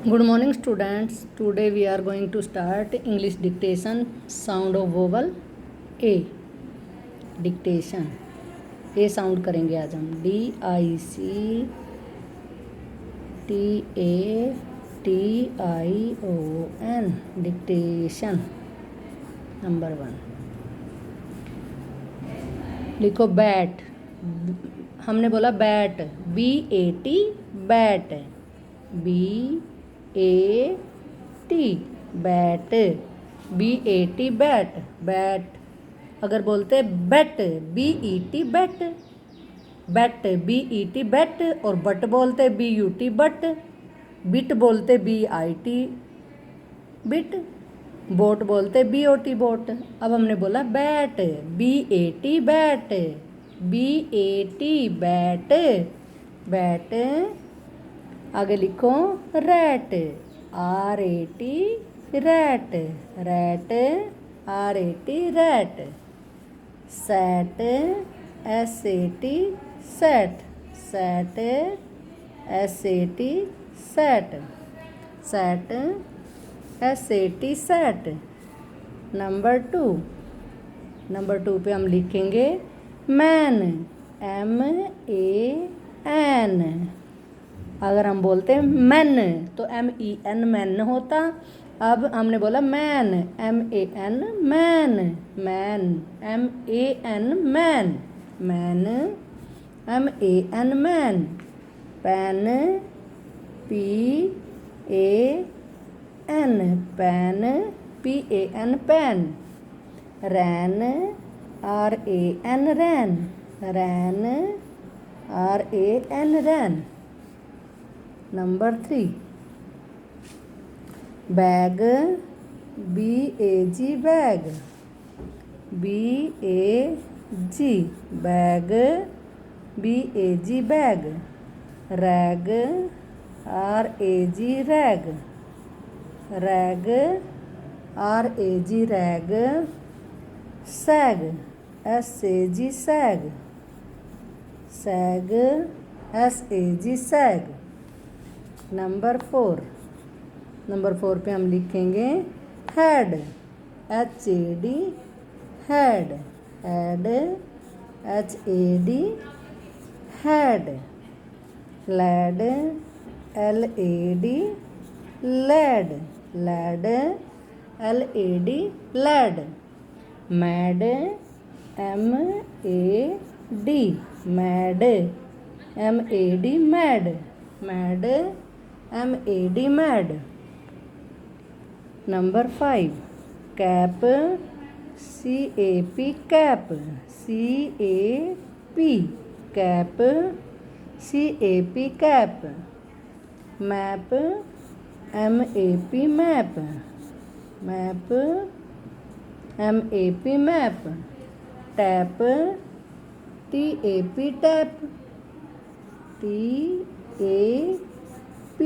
Good morning, students. Today we are going to start English dictation. Sound of vowel A. Dictation. A sound करेंगे आज हम DICTATION. Dictation. Number 1. लिखो bat. हमने बोला bat. BAT bat. BAT bat. BAT bat. Bat. अगर बोलते bat BET bat. Bat BET bat. और but बोलते BUT बट. बिट बोलते BIT बिट. बोट बोलते BOT बोट. अब हमने बोला bat. BAT bat. BAT bat. Bat. आगे लिखो rat. RAT rat. Rat. RAT rat. Sat. SAT sat. Sat. SAT sat. Sat. SAT sat. Number 2. Number 2 पे हम लिखेंगे मैन. MAN. अगर हम बोलते हैं मैन तो MEN मैन होता. अब हमने बोला man. MAN man. Man. MAN man. Man. MAN man. Pan. PAN pan. PAN pan. Ran. RAN ran. Ran. RAN ran. Number 3. Bag. BAG bag. BAG bag. BAG bag. Rag. RAG rag. Rag. RAG rag. Sag. SAG sag. Sag. SAG sag. Number 4. Number 4 पे हम लिखेंगे had. HAD had. Had. HAD had. Lad. LAD lad. Lad. LAD lad. Mad. MAD mad. MAD mad. Mad. MAD mad. Number 5. Cap. CAP cap. CAP cap. CAP cap. Map. MAP map. Map. MAP map. Tap. TAP tap. TAP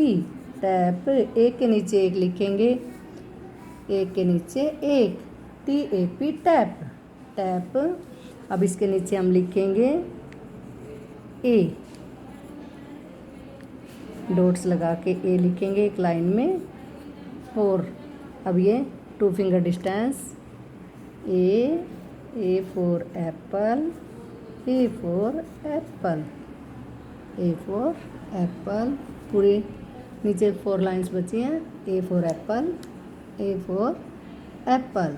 tap. एक के नीचे एक लिखेंगे. एक के नीचे एक. TAP tap. Tap. अब इसके नीचे हम लिखेंगे A. डॉट्स लगा के A लिखेंगे एक लाइन में. और अब ये 2 finger distance. A for Apple. A for Apple. A for Apple. पूरे नीचे 4 लाइंस बची हैं. A for Apple. A for Apple.